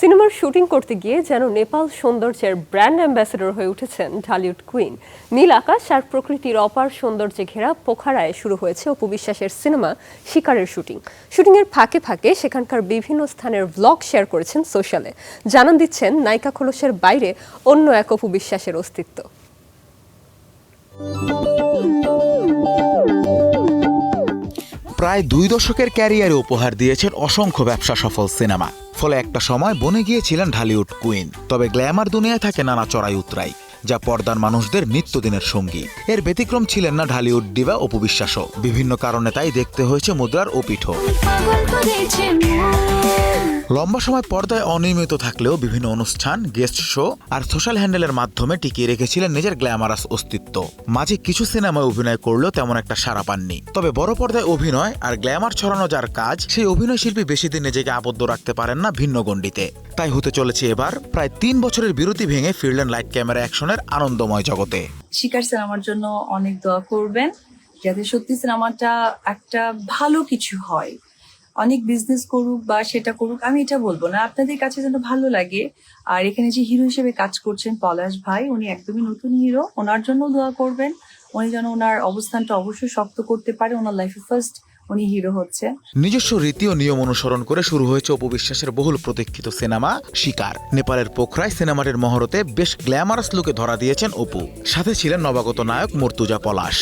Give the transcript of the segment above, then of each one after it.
সিনেমার শুটিং করতে গিয়ে যেন নেপাল সৌন্দর্যের ব্র্যান্ড অ্যাম্বাসেডর হয়ে উঠেছেন ঢালিউড কুইন। নীল আকাশ আর প্রকৃতির অপার সৌন্দর্যে ঘেরা পোখারায় শুরু হয়েছে অপু বিশ্বাসের সিনেমা শিকারের শুটিংয়ের ফাঁকে ফাঁকে সেখানকার বিভিন্ন স্থানের ভ্লগ শেয়ার করেছেন সোশ্যালে। জানান দিচ্ছেন নায়িকা খোলসের বাইরে অন্য এক অপু বিশ্বাসের অস্তিত্ব। প্রায় 2 দশকের ক্যারিয়ারে উপহার দিয়েছেন অসংখ্য ব্যবসা সফল সিনেমা। ফলে একটা সময় বনে গিয়েছিলেন ঢালিউড কুইন। তবে গ্ল্যামার দুনিয়ায় থাকে নানা চড়াই উতরাই, যা পর্দার মানুষদের নিত্যদিনের সঙ্গী। এর ব্যতিক্রম ছিলেন না ঢালিউড ডিভা অপু বিশ্বাসও। বিভিন্ন কারণে তাই দেখতে হয়েছে মুদ্রার ওপিঠও। লম্বা সময় পর্দায় অনিয়মিত থাকলেও বিভিন্ন অনুষ্ঠান, গেস্ট শো আর সোশ্যাল হ্যান্ডেলের মাধ্যমে টিকিয়ে রেখেছিলেন নিজের গ্ল্যামারাস অস্তিত্ব। মাঝে কিছু সিনেমায় অভিনয় করলেও তেমন একটা সাড়া পাননি। তবে বড় পর্দায় অভিনয় আর গ্ল্যামার ছড়ানো যার কাজ, সেই অভিনয় শিল্পী বেশি দিন নিজেকে আবদ্ধ রাখতে পারেন না ভিন্ন গণ্ডিতে। তাই হতে চলেছে এবার প্রায় 3 বছরের বিরতি ভেঙে ফিরলেন লাইট ক্যামেরা অ্যাকশনের আনন্দময় জগতে। শিকার সিনেমার জন্য অনেক দোয়া করবেন, যাতে সত্যি সিনেমাটা একটা ভালো কিছু হয়। অনেক বিজনেস করুক বা সেটা করুক, আমি এটা বলবো না, আপনাদের কাছে যেন ভালো লাগে। আর এখানে যে হিরো হিসেবে কাজ করছেন পলাশ ভাই, উনি একদমই নতুন হিরো, ওনার জন্য দোয়া করবেন। উনি যেন ওনার অবস্থানটা অবশ্যই শক্ত করতে পারে। ওনার লাইফে ফার্স্ট উনি হিরো হচ্ছে। নিজস্ব রীতি ও নিয়ম অনুসরণ করে শুরু হয়েছে অপু বিশ্বাসের বহুল প্রতীক্ষিত সিনেমা শিকার। নেপালের পোখরায় সিনেমাটির মহরতে বেশ গ্ল্যামারাস লুকে ধরা দিয়েছেন অপু। সাথে ছিলেন নবাগত নায়ক মুর্তুজা পলাশ।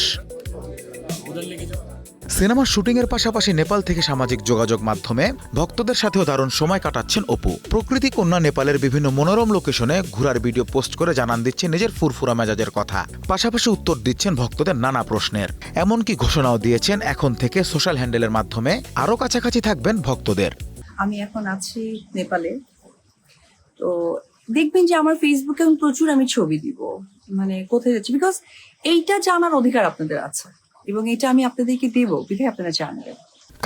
সিনেমার শুটিংয়ের পাশাপাশি নেপাল থেকে সামাজিক যোগাযোগ মাধ্যমে ভক্তদের সাথেও দারুণ সময় কাটাচ্ছেন অপু। প্রকৃতি কন্যা নেপালের বিভিন্ন মনোরম লোকেশনে ঘোরার ভিডিও পোস্ট করে জানান দিচ্ছেন নিজের ফুরফুরা মেজাজের কথা। পাশাপাশি উত্তর দিচ্ছেন ভক্তদের নানা প্রশ্নের। এমনকি ঘোষণাও দিয়েছেন এখন থেকে সোশ্যাল হ্যান্ডেলের মাধ্যমে আরো কাছাকাছি থাকবেন ভক্তদের। আমি এখন আছি নেপালে, তো দেখবেন যে আমার ফেসবুকে প্রচুর আমি ছবি দিব, মানে কোথায় যাচ্ছি, বিকজ এইটা জানার অধিকার আপনাদের আছে এবং এটা আমি আপনাদেরকে দেবো, বিধায় আপনারা জানবেন।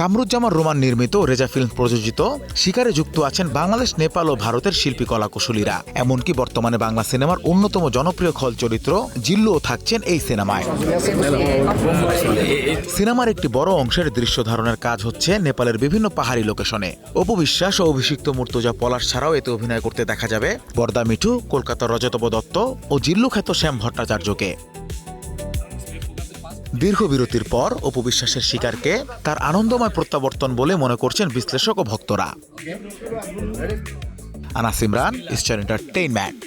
কামরুজ্জামান রোমান নির্মিত রেজা ফিল্ম প্রযোজিত শিকারে যুক্ত আছেন বাংলাদেশ, নেপাল ও ভারতের শিল্পী কলাকুশলীরা। এমনকি বর্তমানে বাংলা সিনেমার অন্যতম জনপ্রিয় খল চরিত্র জিল্লুও থাকছেন এই সিনেমায়। সিনেমার একটি বড় অংশের দৃশ্য ধারণের কাজ হচ্ছে নেপালের বিভিন্ন পাহাড়ি লোকেশনে। অপু বিশ্বাস ও অভিষিক্ত মুর্তুজা পলাশ ছাড়াও এতে অভিনয় করতে দেখা যাবে বরদা মিঠু, কলকাতার রজতব দত্ত ও জিল্লু খ্যাত শ্যাম ভট্টাচার্যকে। দীর্ঘ বিরতির পর অপু বিশ্বাসের শিকারকে তার আনন্দময় প্রত্যাবর্তন বলে মনে করছেন বিশ্লেষক ও ভক্তরা। Anas Imran, eastern entertainment.